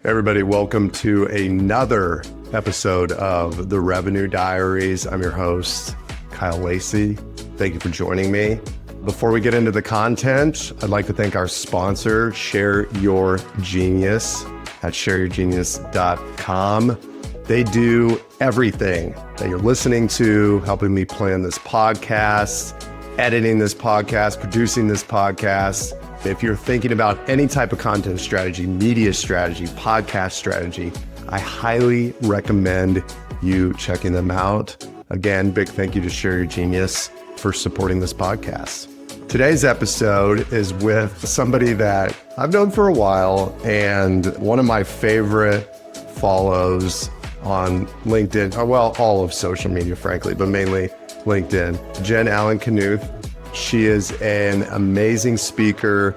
Everybody, welcome to another episode of The Revenue Diaries. I'm your host, Kyle Lacey. Thank you for joining me. Before we get into the content, I'd like to thank our sponsor, Share Your Genius at shareyourgenius.com. They do everything that you're listening to, helping me plan this podcast, editing this podcast, producing this podcast. If you're thinking about any type of content strategy, media strategy, podcast strategy, I highly recommend you checking them out. Again, big thank you to Share Your Genius for supporting this podcast. Today's episode is with somebody that I've known for a while and one of my favorite follows on LinkedIn, well, all of social media, frankly, but mainly LinkedIn. Jen Allen-Knuth. She is an amazing speaker.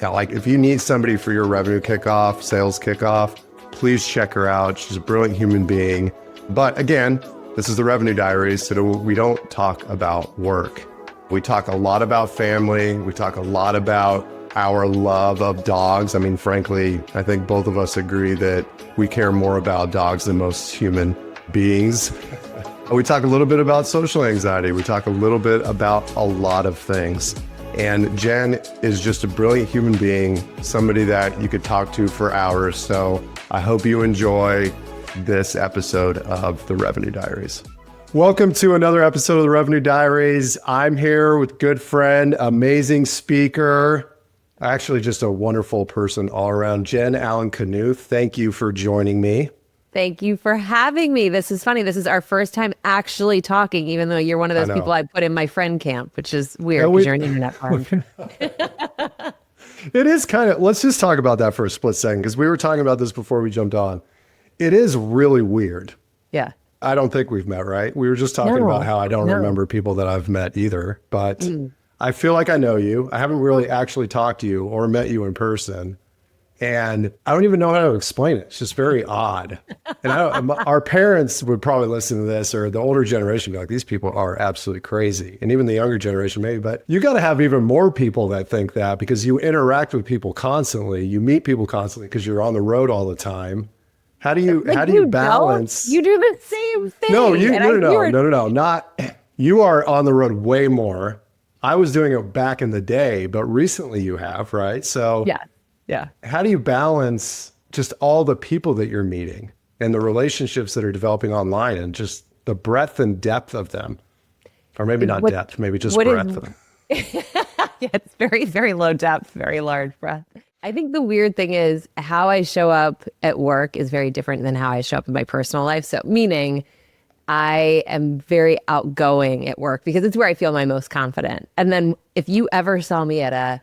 Like if you need somebody for your revenue kickoff, sales kickoff, please check her out. She's a brilliant human being. But again, this is the Revenue Diaries, so we don't talk about work. We talk a lot about family. We talk a lot about our love of dogs. I mean, frankly, I think both of us agree that we care more about dogs than most human beings. We talk a little bit about social anxiety. We talk a little bit about a lot of things. And Jen is just a brilliant human being, somebody that you could talk to for hours. So I hope you enjoy this episode of The Revenue Diaries. Welcome to another episode of The Revenue Diaries. I'm here with good friend, amazing speaker, actually just a wonderful person all around, Jen Allen-Knuth. Thank you for joining me. Thank you for having me. This is funny. This is our first time actually talking, even though you're one of those people I put in my friend camp, which is weird because you're an internet friend. It is kind of, let's just talk about that for a split second, because we were talking about this before we jumped on. It is really weird. Yeah. I don't think we've met, right? We were just talking about how I don't remember people that I've met either, but I feel like I know you. I haven't really actually talked to you or met you in person. And I don't even know how to explain it. It's just very odd. And our parents would probably listen to this, or the older generation be like, these people are absolutely crazy. And even the younger generation maybe, but you got to have even more people that think that, because you interact with people constantly. You meet people constantly because you're on the road all the time. How do you balance? You do the same thing. No, no. Not, you are on the road way more. I was doing it back in the day, but recently you have, right? So yeah. How do you balance just all the people that you're meeting and the relationships that are developing online and just the breadth and depth of them? Or maybe not depth, maybe just breadth of them. Yeah, it's very, very low depth, very large breadth. I think the weird thing is how I show up at work is very different than how I show up in my personal life. So meaning I am very outgoing at work because it's where I feel my most confident. And then if you ever saw me at a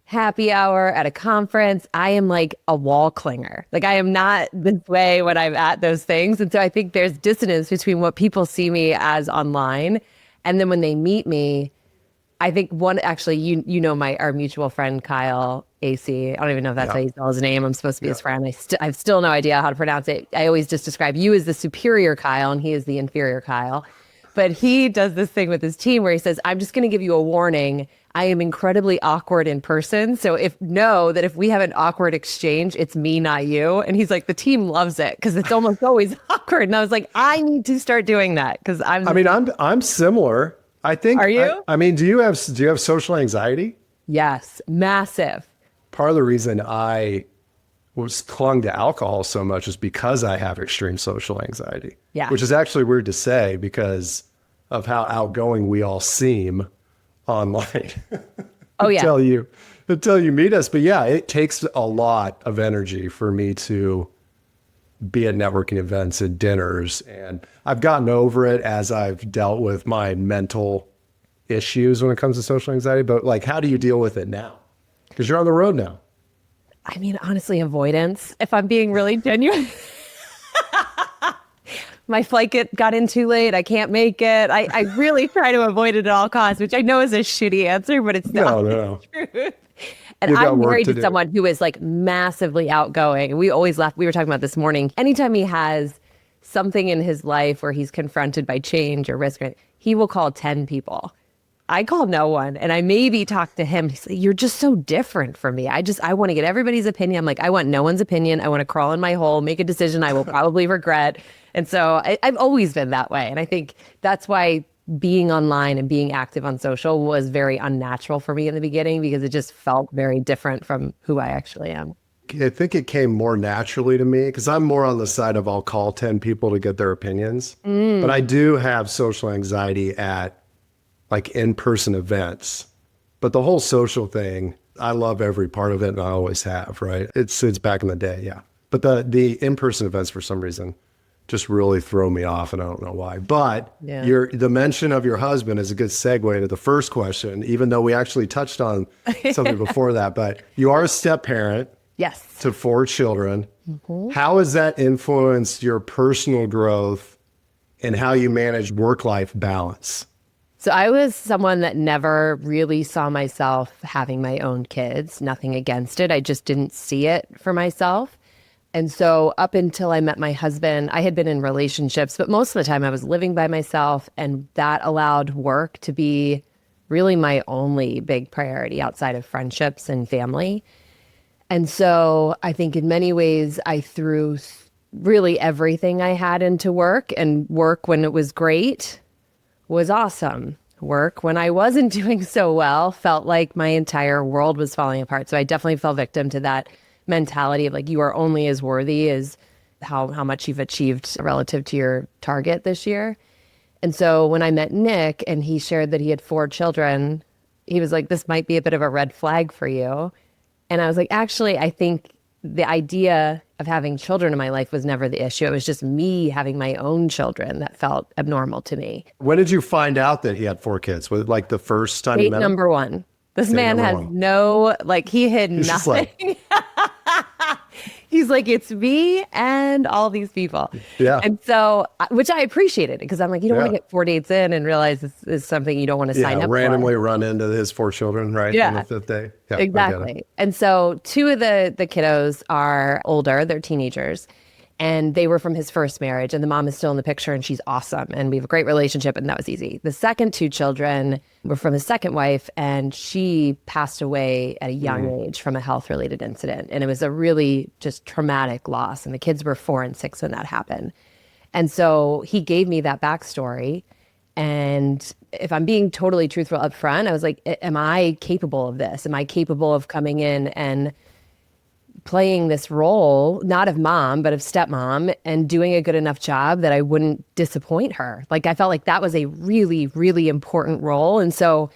happy hour, at a conference, I am like a wall clinger. Like I am not this way when I'm at those things. And so I think there's dissonance between what people see me as online. And then when they meet me, I think you know, our mutual friend, Kyle AC. I don't even know if that's how you spell his name. I'm supposed to be his friend. I have still no idea how to pronounce it. I always just describe you as the superior Kyle and he is the inferior Kyle. But he does this thing with his team where he says, I'm just going to give you a warning. I am incredibly awkward in person. So if we have an awkward exchange, it's me, not you. And he's like, the team loves it because it's almost always awkward. And I was like, I need to start doing that because I'm similar. I think. Are you? Do you have social anxiety? Yes, massive. Part of the reason I was clung to alcohol so much is because I have extreme social anxiety. Yeah. Which is actually weird to say because of how outgoing we all seem online. Oh yeah. Until you meet us. But yeah, it takes a lot of energy for me to be at networking events and dinners. And I've gotten over it as I've dealt with my mental issues when it comes to social anxiety. But like, how do you deal with it now? Because you're on the road now. I mean, honestly, avoidance, if I'm being really genuine. My flight got in too late. I can't make it. I really try to avoid it at all costs, which I know is a shitty answer, but it's not the truth. And I'm married to someone who is like massively outgoing. And we always laugh. We were talking about this morning. Anytime he has something in his life where he's confronted by change or risk, he will call 10 people. I call no one. And I maybe talk to him. He's like, you're just so different from me. I want to get everybody's opinion. I'm like, I want no one's opinion. I want to crawl in my hole, make a decision I will probably regret. And so I've always been that way. And I think that's why being online and being active on social was very unnatural for me in the beginning, because it just felt very different from who I actually am. I think it came more naturally to me because I'm more on the side of I'll call 10 people to get their opinions. But I do have social anxiety at like in-person events. But the whole social thing, I love every part of it and I always have, right? It's back in the day, yeah. But the in-person events for some reason just really throw me off and I don't know why. But the mention of your husband is a good segue into the first question, even though we actually touched on something before that. But you are a step-parent. Yes. To 4 children. Mm-hmm. How has that influenced your personal growth and how you manage work-life balance? So I was someone that never really saw myself having my own kids, nothing against it. I just didn't see it for myself. And so up until I met my husband, I had been in relationships, but most of the time I was living by myself, and that allowed work to be really my only big priority outside of friendships and family. And so I think in many ways I threw really everything I had into work, and work when it was great was awesome. Work when I wasn't doing so well felt like my entire world was falling apart. So I definitely fell victim to that mentality of like, you are only as worthy as how much you've achieved relative to your target this year. And so when I met Nick and he shared that he had 4 children, he was like, this might be a bit of a red flag for you. And I was like, actually, I think the idea of having children in my life was never the issue. It was just me having my own children that felt abnormal to me. When did you find out that he had 4 kids? Was it like the first time you met him? Number 1. This man has no, like, he hid nothing. He's like, it's me and all these people. Yeah. And so, which I appreciated, because I'm like, you don't want to get 4 dates in and realize this is something you don't want to sign up randomly for. run into his 4 children, right? Yeah. On the 5th day. Yeah, exactly. And so 2 of the kiddos are older, they're teenagers. And they were from his first marriage, and the mom is still in the picture, and she's awesome. And we have a great relationship, and that was easy. The second 2 children were from his second wife, and she passed away at a young age from a health-related incident. And it was a really just traumatic loss. And the kids were 4 and 6 when that happened. And so he gave me that backstory. And if I'm being totally truthful up front, I was like, am I capable of this? Am I capable of coming in and playing this role, not of mom, but of stepmom, and doing a good enough job that I wouldn't disappoint her? Like, I felt like that was a really, really important role. And so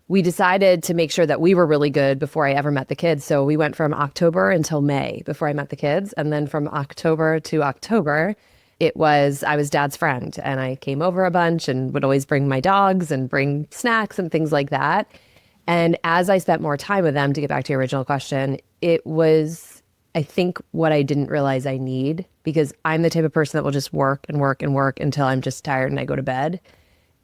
we decided to make sure that we were really good before I ever met the kids. So we went from October until May before I met the kids. And then from October to October, I was dad's friend. And I came over a bunch and would always bring my dogs and bring snacks and things like that. And as I spent more time with them, to get back to your original question, it was, I think, what I didn't realize I need, because I'm the type of person that will just work and work and work until I'm just tired and I go to bed.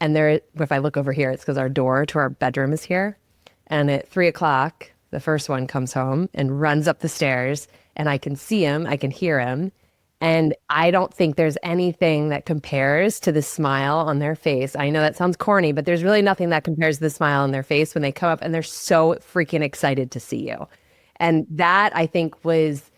And if I look over here, it's because our door to our bedroom is here. And at 3:00, the first one comes home and runs up the stairs, and I can see him, I can hear him. And I don't think there's anything that compares to the smile on their face. I know that sounds corny, but there's really nothing that compares to the smile on their face when they come up and they're so freaking excited to see you. And that, I think, was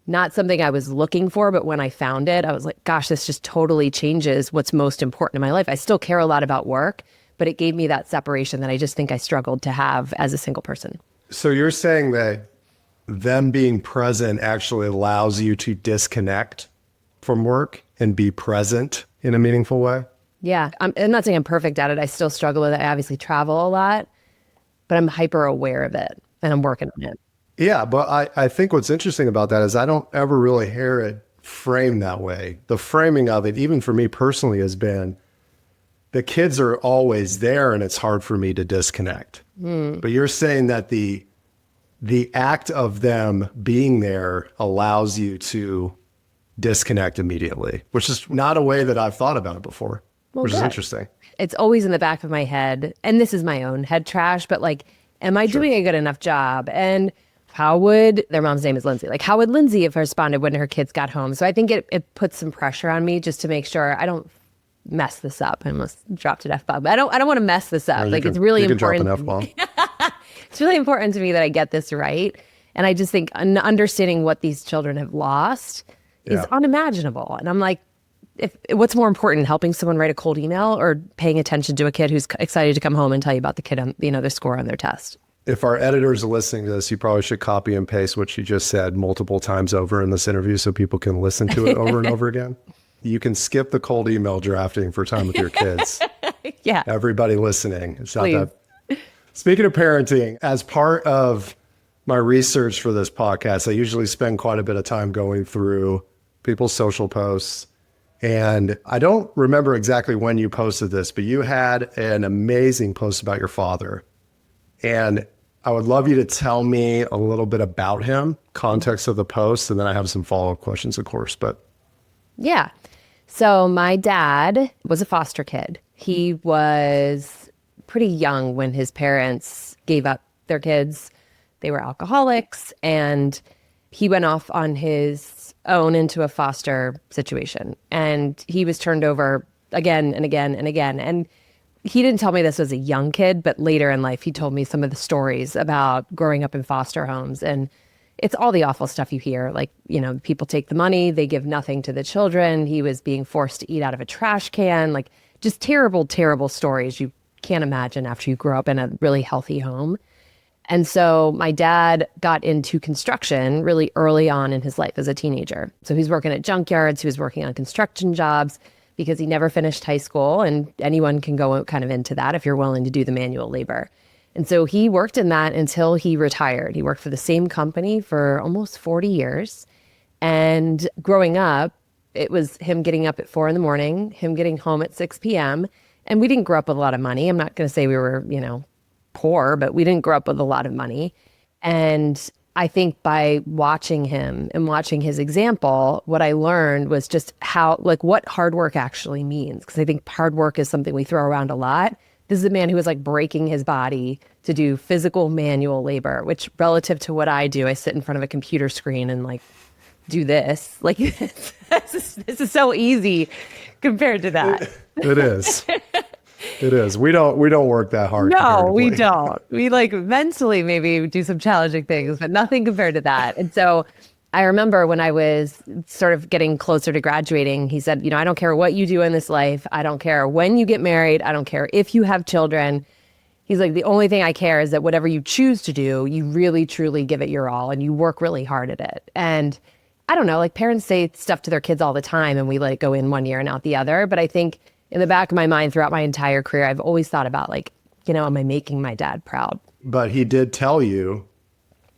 not something I was looking for, but when I found it, I was like, gosh, this just totally changes what's most important in my life. I still care a lot about work, but it gave me that separation that I just think I struggled to have as a single person. So you're saying that them being present actually allows you to disconnect from work and be present in a meaningful way? Yeah. I'm not saying I'm perfect at it. I still struggle with it. I obviously travel a lot, but I'm hyper aware of it and I'm working on it. Yeah, but I think what's interesting about that is I don't ever really hear it framed that way. The framing of it, even for me personally, has been the kids are always there and it's hard for me to disconnect. But you're saying that the act of them being there allows you to disconnect immediately, which is not a way that I've thought about it before, which is interesting. It's always in the back of my head, and this is my own head trash, but like, am I doing a good enough job? And how would, their mom's name is Lindsay, like how would Lindsay have responded when her kids got home? So I think it puts some pressure on me just to make sure I don't mess this up. I almost dropped an F-bomb. I don't want to mess this up. Like, it's really you important. Can drop an F-bomb. It's really important to me that I get this right. And I just think understanding what these children have lost is unimaginable. And I'm like, what's more important, helping someone write a cold email or paying attention to a kid who's excited to come home and tell you about the kid on, their score on their test? If our editors are listening to this, you probably should copy and paste what you just said multiple times over in this interview so people can listen to it over and over again. You can skip the cold email drafting for time with your kids. Yeah. Everybody listening. It's not that. Speaking of parenting, as part of my research for this podcast, I usually spend quite a bit of time going through people's social posts. And I don't remember exactly when you posted this, but you had an amazing post about your father. And I would love you to tell me a little bit about him, context of the post, and then I have some follow-up questions, of course. But yeah. So my dad was a foster kid. He was pretty young when his parents gave up their kids. They were alcoholics, and he went off on his own into a foster situation. And he was turned over again and again and again. And he didn't tell me this as a young kid, but later in life, he told me some of the stories about growing up in foster homes. And it's all the awful stuff you hear. Like, people take the money, they give nothing to the children. He was being forced to eat out of a trash can, like just terrible, terrible stories you can't imagine after you grow up in a really healthy home. And so my dad got into construction really early on in his life as a teenager. So he's working at junkyards, he was working on construction jobs because he never finished high school. And anyone can go kind of into that if you're willing to do the manual labor. And so he worked in that until he retired. He worked for the same company for almost 40 years. And growing up, it was him getting up at 4 a.m, him getting home at 6 p.m. And we didn't grow up with a lot of money. I'm not going to say we were, poor, but we didn't grow up with a lot of money. And I think by watching him and watching his example, what I learned was just what hard work actually means. Because I think hard work is something we throw around a lot. This is a man who was like breaking his body to do physical manual labor, which relative to what I do, I sit in front of a computer screen and like do this. Like this is so easy compared to that. It is. It is. We don't work that hard. No, we don't. We like mentally maybe do some challenging things, but nothing compared to that. And so I remember when I was sort of getting closer to graduating, he said, I don't care what you do in this life. I don't care when you get married. I don't care if you have children. He's like, the only thing I care is that whatever you choose to do, you really, truly give it your all and you work really hard at it. And I don't know, like parents say stuff to their kids all the time and we let it go in one ear and out the other. But I think in the back of my mind throughout my entire career, I've always thought about am I making my dad proud? But he did tell you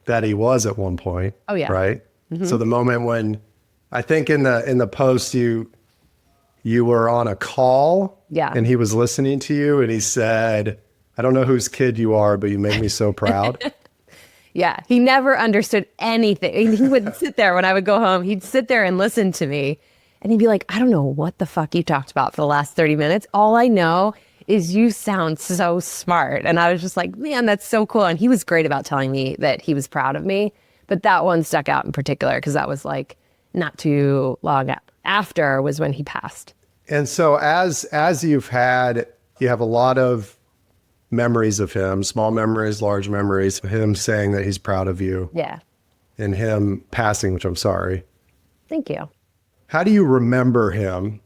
that he was at one point. Oh yeah. Right? Mm-hmm. So the moment when I think in the post you were on a call and he was listening to you and he said, I don't know whose kid you are, but you make me so proud. Yeah. He never understood anything. He would sit there when I would go home, he'd sit there and listen to me. And he'd be like, I don't know what the fuck you talked about for the last 30 minutes. All I know is you sound so smart. And I was just like, man, that's so cool. And he was great about telling me that he was proud of me. But that one stuck out in particular because that was like not too long after was when he passed. And so as you have a lot of memories of him, small memories, large memories, of him saying that he's proud of you. Yeah. And him passing, which I'm sorry. Thank you. How do you remember him,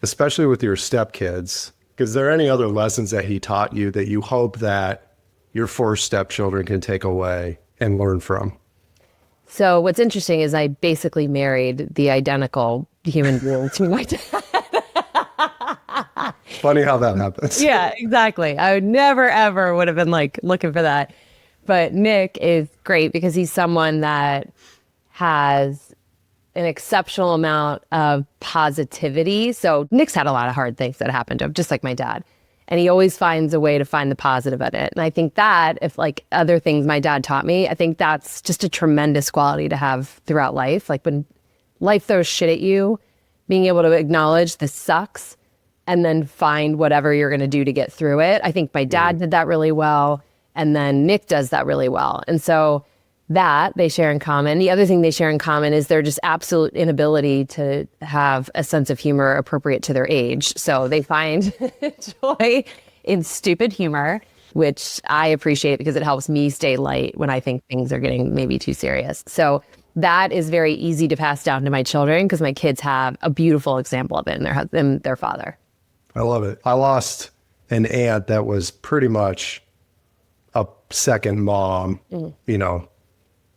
especially with your stepkids? Is there any other lessons that he taught you that you hope that your 4 stepchildren can take away and learn from? So what's interesting is I basically married the identical human being to my dad. Funny how that happens. Yeah, exactly. I would never, ever would have been like looking for that. But Nick is great because he's someone that has an exceptional amount of positivity. So Nick's had a lot of hard things that happened to him, just like my dad. And he always finds a way to find the positive in it. And I think that if like other things my dad taught me, I think that's just a tremendous quality to have throughout life. Like when life throws shit at you, being able to acknowledge this sucks and then find whatever you're going to do to get through it. I think my dad did that really well. And then Nick does that really well. And so that they share in common. The other thing they share in common is their just absolute inability to have a sense of humor appropriate to their age. So they find joy in stupid humor, which I appreciate because it helps me stay light when I think things are getting maybe too serious. So that is very easy to pass down to my children because my kids have a beautiful example of it in their father. I love it. I lost an aunt that was pretty much a second mom. You know,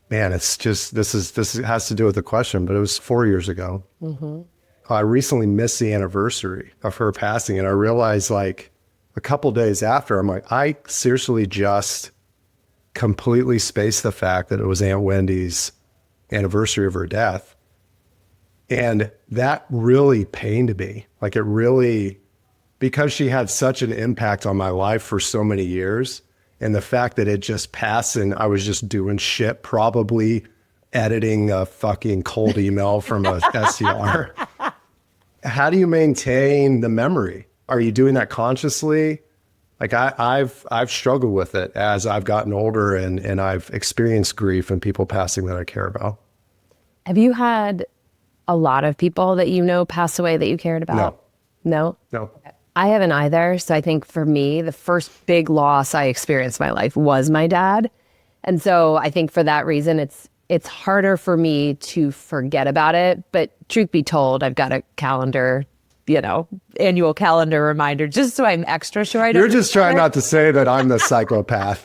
man, it's just, this has to do with the question, but it was 4 years ago. I recently missed the anniversary of her passing, and I realized like a couple days after, I'm like, I seriously just completely spaced the fact that it was Aunt Wendy's anniversary of her death. And that really pained me. Like it really, because she had such an impact on my life for so many years, and the fact that it just passed and I was just doing shit, probably editing a fucking cold email from a SDR. How do you maintain the memory? Are you doing that consciously? Like I've struggled with it as I've gotten older and I've experienced grief and people passing that I care about. Have you had a lot of people that you know pass away that you cared about? No? No. Okay. I haven't either. So I think for me, the first big loss I experienced in my life was my dad. And so I think for that reason, it's harder for me to forget about it. But truth be told, I've got a calendar, annual calendar reminder, just so I'm extra sure I don't. You're just trying not to say that I'm the psychopath.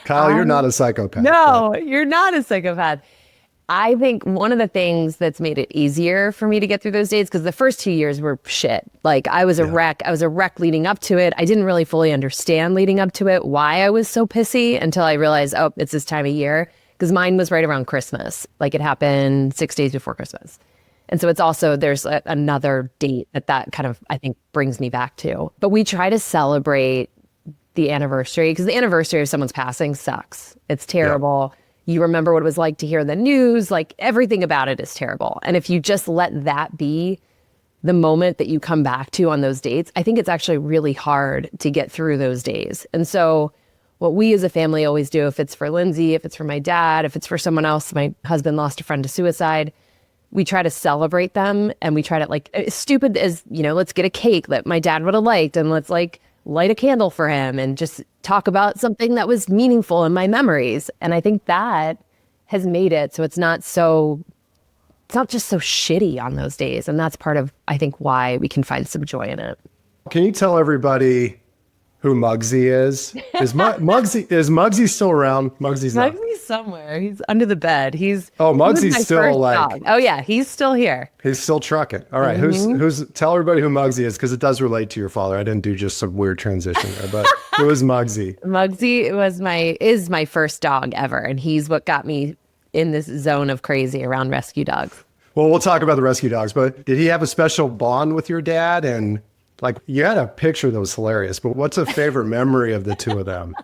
Kyle, you're not a psychopath. No, you're not a psychopath. I think one of the things that's made it easier for me to get through those days, because the first 2 years were shit. Like I was a wreck. I was a wreck leading up to it. I didn't really fully understand leading up to it why I was so pissy until I realized, oh, it's this time of year. Because mine was right around Christmas. Like it happened 6 days before Christmas. And so it's also, there's another date that kind of, I think, brings me back to. But we try to celebrate the anniversary because the anniversary of someone's passing sucks. It's terrible. Yeah. You remember what it was like to hear the news, like everything about it is terrible. And if you just let that be the moment that you come back to on those dates, I think it's actually really hard to get through those days. And so what we as a family always do, if it's for Lindsay, if it's for my dad, if it's for someone else, my husband lost a friend to suicide, we try to celebrate them and we try to, like, as stupid as, let's get a cake that my dad would have liked and let's like light a candle for him and just talk about something that was meaningful in my memories. And I think that has made it so it's not just so shitty on those days. And that's part of, I think, why we can find some joy in it. Can you tell everybody who Muggsy is? Is Muggsy still around? Muggsy's not. Muggsy's somewhere. He's under the bed. Muggsy's still like. Dog. Oh yeah, he's still here. He's still trucking. All right, who's? Tell everybody who Muggsy is because it does relate to your father. I didn't do just some weird transition there, but who is Muggsy? Muggsy is my first dog ever, and he's what got me in this zone of crazy around rescue dogs. Well, we'll talk about the rescue dogs, but did he have a special bond with your dad? And like, you had a picture that was hilarious, but what's a favorite memory of the two of them?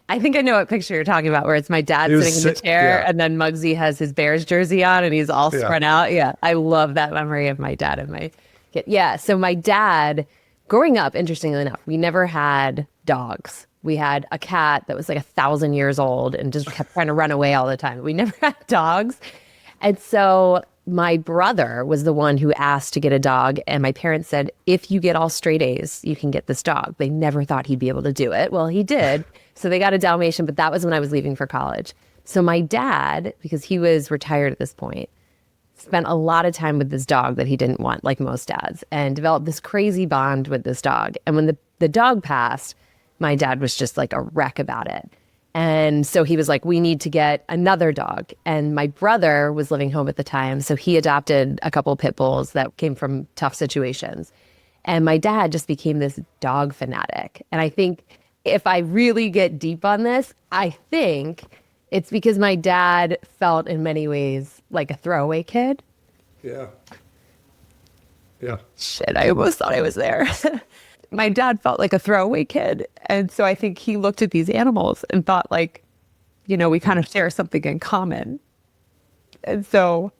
I think I know what picture you're talking about, where it's my dad sitting in the chair and then Muggsy has his Bears jersey on and he's all spread out. Yeah, I love that memory of my dad and my kid. Yeah, so my dad, growing up, interestingly enough, we never had dogs. We had a cat that was like 1,000 years old and just kept trying to run away all the time. We never had dogs. And so my brother was the one who asked to get a dog. And my parents said, if you get all straight A's, you can get this dog. They never thought he'd be able to do it. Well, he did. So they got a Dalmatian, but that was when I was leaving for college. So my dad, because he was retired at this point, spent a lot of time with this dog that he didn't want, like most dads, and developed this crazy bond with this dog. And when the dog passed, my dad was just like a wreck about it. And so he was like, we need to get another dog. And my brother was living home at the time. So he adopted a couple of pit bulls that came from tough situations. And my dad just became this dog fanatic. And I think if I really get deep on this, I think it's because my dad felt in many ways like a throwaway kid. Yeah. Yeah. Shit, I almost thought I was there. My dad felt like a throwaway kid. And so I think he looked at these animals and thought like, we kind of share something in common. And so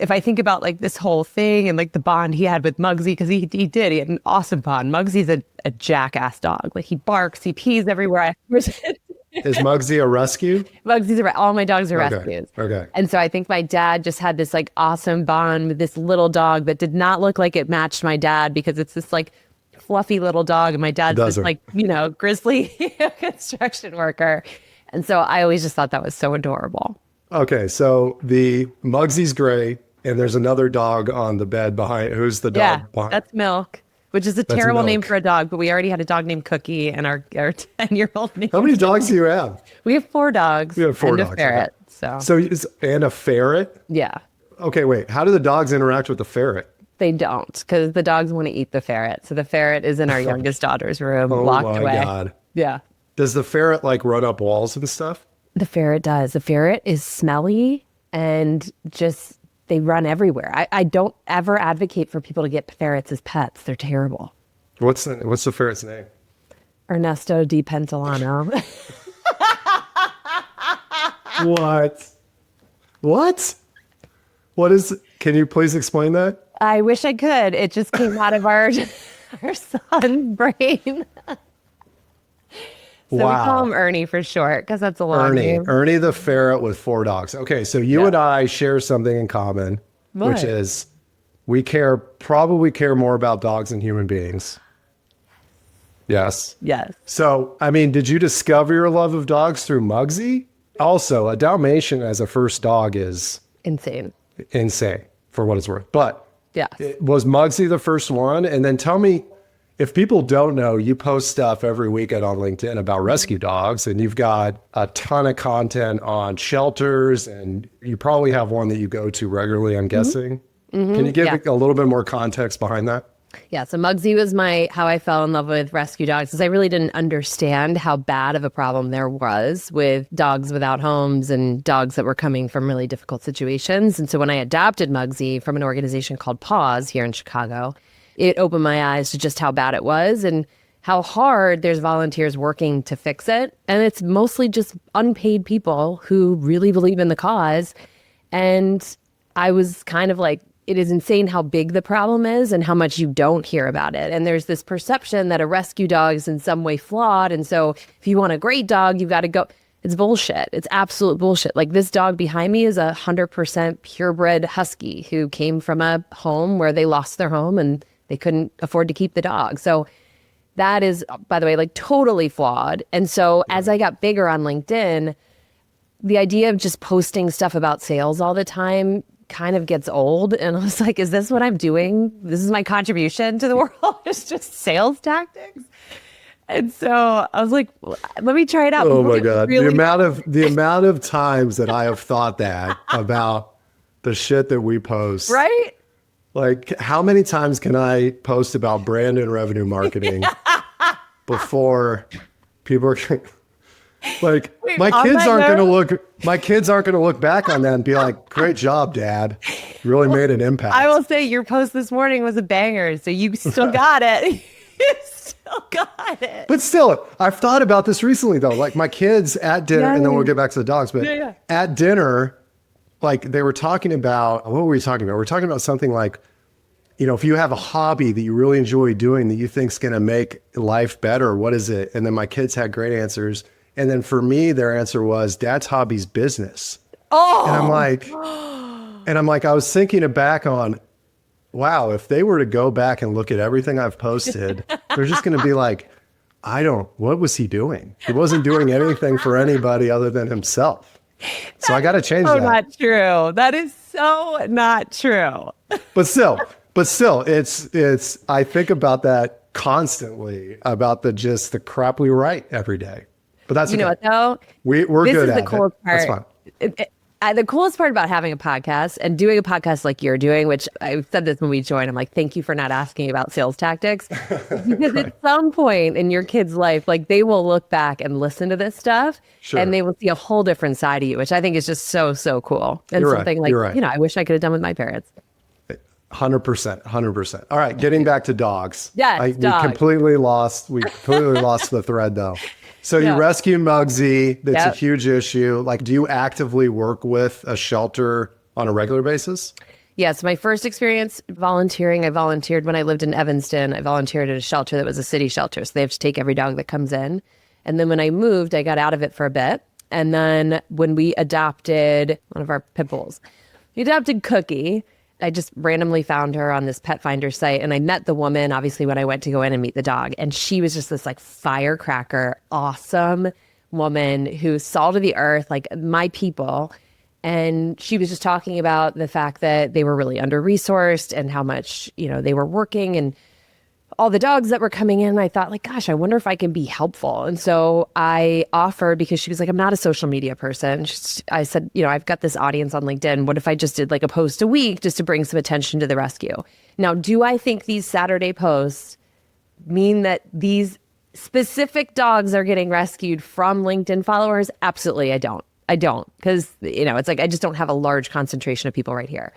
if I think about like this whole thing and like the bond he had with Muggsy, because he had an awesome bond. Muggsy's a jackass dog. Like he barks, he pees everywhere. Is Muggsy a rescue? All my dogs are Okay. rescues. Okay. And so I think my dad just had this like awesome bond with this little dog that did not look like it matched my dad because it's this like fluffy little dog. And my dad's this Doesn't. like, grizzly construction worker. And so I always just thought that was so adorable. Okay, so the Muggsy's great, and there's another dog on the bed behind. Who's the dog behind? That's Milk, which is a terrible name Milk. for a dog, but we already had a dog named Cookie and our 10-year-old name. How many dogs do you have? We have 4 dogs. We have 4 and dogs. a ferret. So And a ferret? yeah, Okay, wait. How do the dogs interact with the ferret? they don't because the dogs want to eat the ferret. So the ferret is in our youngest daughter's room, Oh locked my away. God. Yeah. Does the ferret like run up walls and stuff? The ferret does. The ferret is smelly and just, they run everywhere. I don't ever advocate for people to get ferrets as pets. They're terrible. What's the ferret's name? Ernesto DePantolano. What? What is? Can you please explain that? I wish I could. It just came out of our son's brain. So we call him Ernie for short because that's a long name. Ernie the ferret with 4 dogs. Okay, so you and I share something in common, which What? is we probably care more about dogs than human beings. Yes. Yes. So, I mean, did you discover your love of dogs through Muggsy? Also, a Dalmatian as a first dog is Insane. insane for what it's worth. But Yes. was Muggsy the first one? And then tell me, if people don't know, you post stuff every weekend on LinkedIn about rescue dogs, and you've got a ton of content on shelters, and you probably have one that you go to regularly, I'm guessing. Can you give a little bit more context behind that? Yeah, so Muggsy was how I fell in love with rescue dogs because I really didn't understand how bad of a problem there was with dogs without homes and dogs that were coming from really difficult situations. And so when I adopted Muggsy from an organization called Paws here in Chicago, it opened my eyes to just how bad it was and how hard there's volunteers working to fix it. And it's mostly just unpaid people who really believe in the cause. And I was kind of like, it is insane how big the problem is and how much you don't hear about it. And there's this perception that a rescue dog is in some way flawed. And so if you want a great dog, you've got to go. It's bullshit. It's absolute bullshit. Like this dog behind me is 100% purebred husky who came from a home where they lost their home and they couldn't afford to keep the dog. So that is, by the way, like totally flawed. And so as I got bigger on LinkedIn, the idea of just posting stuff about sales all the time kind of gets old. And I was like, is this what I'm doing? This is my contribution to the world? It's just sales tactics. And so I was like, let me try it out. Oh my God. Really- The amount of times that I have thought that about the shit that we post. Right? Like, how many times can I post about brand and revenue marketing before people are like, Wait, my on kids that aren't note- going to look back on that and be like, great job, Dad. You really made an impact. I will say your post this morning was a banger. So you still got it. You still got it. But still, I've thought about this recently though. Like my kids at dinner, and then we'll get back to the dogs, but at dinner, like they were talking about, what were we talking about? We're talking about something like, if you have a hobby that you really enjoy doing that you think's going to make life better, what is it? And then my kids had great answers. And then for me, their answer was Dad's hobby's business. Oh, And I'm like, I was thinking back on, wow, if they were to go back and look at everything I've posted, they're just going to be like, what was he doing? He wasn't doing anything for anybody other than himself. So I got to change that. not true. That is so not true. But still, it's, I think about that constantly, about the crap we write every day. But that's You know what though? We're This good is at the coolest it. That's part. fine. The coolest part about having a podcast and doing a podcast like you're doing, which I said this when we joined, I'm like, thank you for not asking about sales tactics. Because at some point in your kid's life, like they will look back and listen to this stuff and they will see a whole different side of you, which I think is just so, so cool. And You're something right. like, I wish I could have done with my parents. 100%. All right, getting back to dogs. Yes, dogs. We completely lost the thread though. So you rescue Muggsy. That's a huge issue. Like, do you actively work with a shelter on a regular basis? Yes, my first experience volunteering, I volunteered when I lived in Evanston. I volunteered at a shelter that was a city shelter. So they have to take every dog that comes in. And then when I moved, I got out of it for a bit. And then when we adopted one of our pit bulls, we adopted Cookie. I just randomly found her on this pet finder site, and I met the woman, obviously, when I went to go in and meet the dog. And she was just this like firecracker, awesome woman who salt of the earth, like my people. And she was just talking about the fact that they were really under-resourced and how much, they were working and all the dogs that were coming in. I thought like, gosh, I wonder if I can be helpful. And so I offered, because she was like, I'm not a social media person. I said, I've got this audience on LinkedIn. What if I just did like a post a week just to bring some attention to the rescue? Now, do I think these Saturday posts mean that these specific dogs are getting rescued from LinkedIn followers? Absolutely, I don't. Because, it's like I just don't have a large concentration of people right here.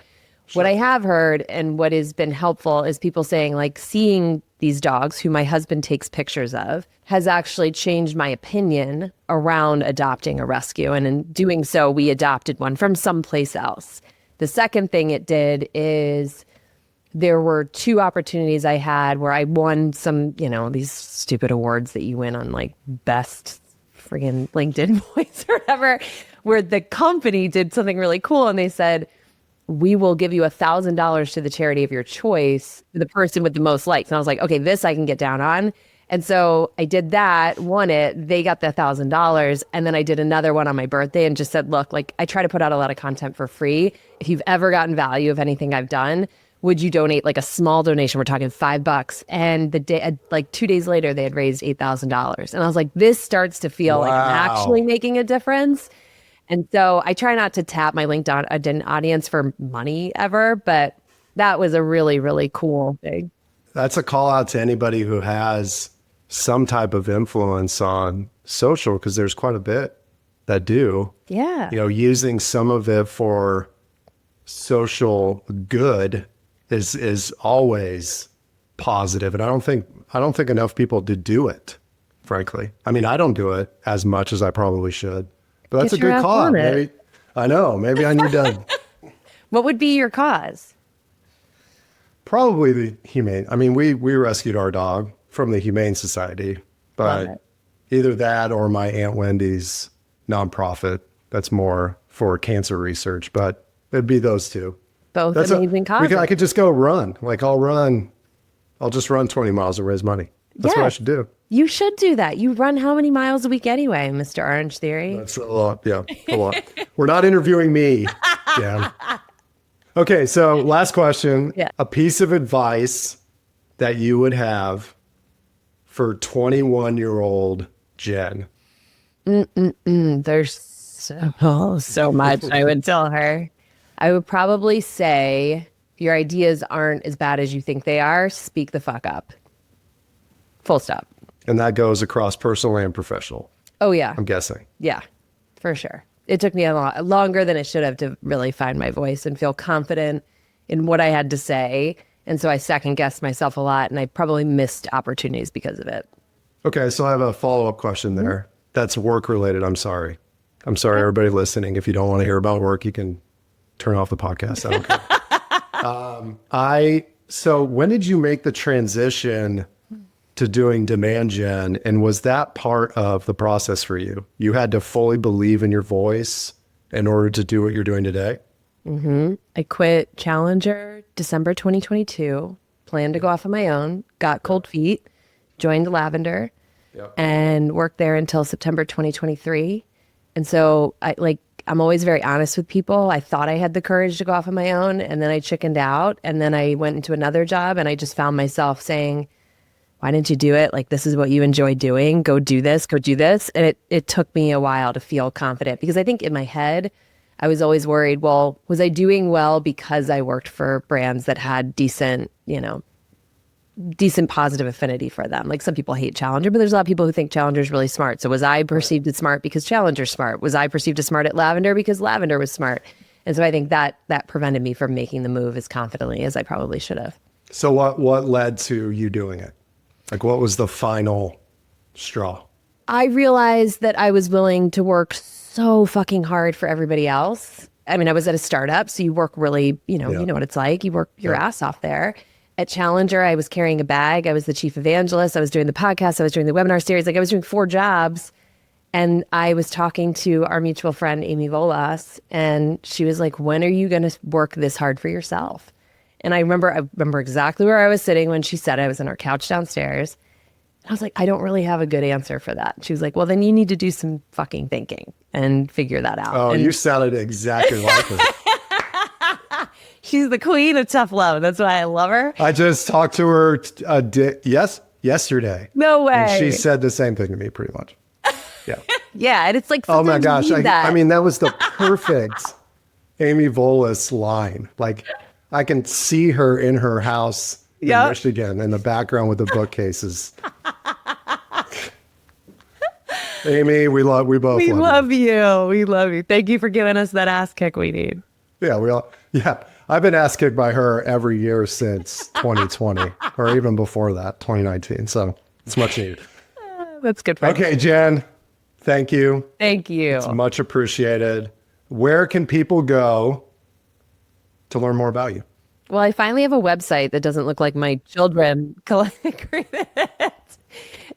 Sure. What I have heard and what has been helpful is people saying like seeing these dogs who my husband takes pictures of has actually changed my opinion around adopting a rescue. And in doing so, we adopted one from someplace else. The second thing it did is there were 2 opportunities I had where I won some, these stupid awards that you win on like best friggin' LinkedIn voice or whatever, where the company did something really cool. And they said, we will give you $1,000 to the charity of your choice, the person with the most likes. And I was like, okay, this I can get down on. And so I did that, won it. They got the $1,000. And then I did another one on my birthday and just said, look, like I try to put out a lot of content for free. If you've ever gotten value of anything I've done, would you donate like a small donation? We're talking $5. And the day, like 2 days later, they had raised $8,000. And I was like, this starts to feel like I'm actually making a difference. And so I try not to tap my LinkedIn audience for money ever, but that was a really, really cool thing. That's a call out to anybody who has some type of influence on social, because there's quite a bit that do. Yeah. Using some of it for social good is always positive. And I don't think enough people do it, frankly. I mean, I don't do it as much as I probably should. But that's a good call. Maybe I need to. What would be your cause? Probably the humane. I mean, we rescued our dog from the Humane Society, but either that or my Aunt Wendy's nonprofit. That's more for cancer research, but it'd be those 2. Both amazing causes. I could just go run. Like I'll just run 20 miles and raise money. That's what I should do. You should do that. You run how many miles a week anyway, Mr. Orange Theory? That's a lot. Yeah, a lot. We're not interviewing me. Yeah. Okay, so last question. Yeah. A piece of advice that you would have for 21-year-old Jen. There's so much I would tell her. I would probably say your ideas aren't as bad as you think they are. Speak the fuck up. Full stop. And that goes across personal and professional. Oh, yeah. I'm guessing. Yeah, for sure. It took me a lot longer than it should have to really find my voice and feel confident in what I had to say. And so I second guessed myself a lot, and I probably missed opportunities because of it. Okay, so I have a follow-up question there. That's work related. I'm sorry, everybody listening. If you don't want to hear about work, you can turn off the podcast. I don't care. So when did you make the transition to doing demand gen, and was that part of the process for you? You had to fully believe in your voice in order to do what you're doing today? Mm-hmm. I quit Challenger December 2022, planned to go off on my own, got cold feet, joined Lavender, and worked there until September 2023. And so I'm always very honest with people. I thought I had the courage to go off on my own, and then I chickened out, and then I went into another job, and I just found myself saying, why didn't you do it? Like, this is what you enjoy doing. Go do this, go do this. And it took me a while to feel confident, because I think in my head, I was always worried, well, was I doing well because I worked for brands that had decent positive affinity for them? Like, some people hate Challenger, but there's a lot of people who think Challenger is really smart. So was I perceived as smart because Challenger's smart? Was I perceived as smart at Lavender because Lavender was smart? And so I think that prevented me from making the move as confidently as I probably should have. So what led to you doing it? Like, what was the final straw? I realized that I was willing to work so fucking hard for everybody else. I mean, I was at a startup, so you work really, you know what it's like. You work your ass off there. At Challenger, I was carrying a bag. I was the chief evangelist. I was doing the podcast. I was doing the webinar series. Like I was doing 4 jobs. And I was talking to our mutual friend, Amy Volas, and she was like, when are you going to work this hard for yourself? And I remember exactly where I was sitting when she said it. I was on our couch downstairs. I was like, I don't really have a good answer for that. She was like, well, then you need to do some fucking thinking and figure that out. Oh, and you sounded exactly like her. She's the queen of tough love. That's why I love her. I just talked to her yesterday. No way. And she said the same thing to me pretty much. Yeah. Yeah. And it's like, Oh my gosh. that. I mean, that was the perfect Amy Volas line. Like I can see her in her house in Michigan in the background with the bookcases. Amy, we both love you. We love you. Thank you for giving us that ass kick we need. Yeah, I've been ass kicked by her every year since 2020 or even before that, 2019. So it's much needed. That's good for Okay, Jen, thank you. Thank you. It's much appreciated. Where can people go to learn more about you? Well, I finally have a website that doesn't look like my children created it.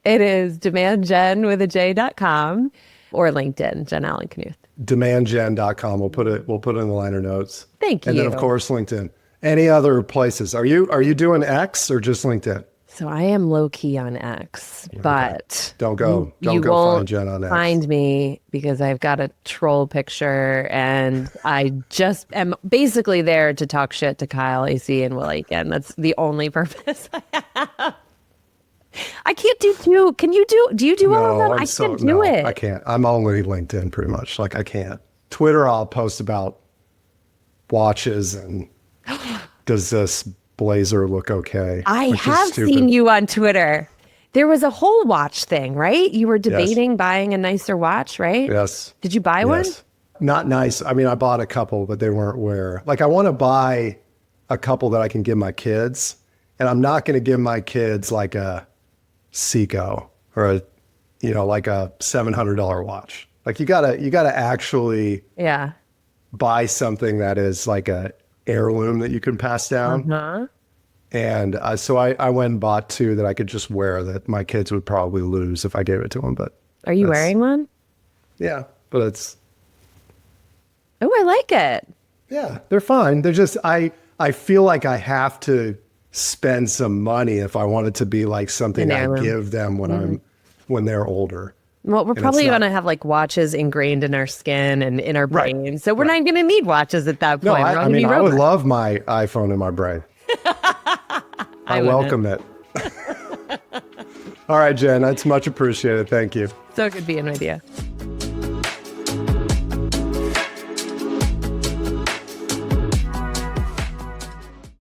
It is demandjen.com or LinkedIn, Jen Allen-Knuth. Demandgen.com. We'll put it in the liner notes. Thank you. And then of course LinkedIn. Any other places? Are you doing X or just LinkedIn? So I am low key on X, but Don't go find Jen on X. Find me because I've got a troll picture and I just am basically there to talk shit to Kyle, AC, and Will Aiken. That's the only purpose I have. I can't do two. Can you do you do all of them? I can't do it. I can't. I'm only LinkedIn pretty much. Like I can't. Twitter, I'll post about watches and does this blazer look okay? I have seen you on Twitter. There was a whole watch thing, right? You were debating buying a nicer watch, right? Yes. Did you buy one? Not nice. I mean, I bought a couple, but they weren't wear. Like I want to buy a couple that I can give my kids, and I'm not going to give my kids like a Seiko or like a $700 watch. Like you gotta actually buy something that is like a heirloom that you can pass down. Uh-huh. And so I went and bought 2 that I could just wear that my kids would probably lose if I gave it to them. But are you wearing one? Yeah, but it's. Oh, I like it. Yeah, they're fine. They're just I feel like I have to spend some money if I want it to be like something I give them when they're older. Well, we're probably going to have like watches ingrained in our skin and in our brain. So we're not going to need watches at that point. No, I mean, I would love my iPhone in my brain. I welcome it. All right, Jen, that's much appreciated. Thank you. So good being with you.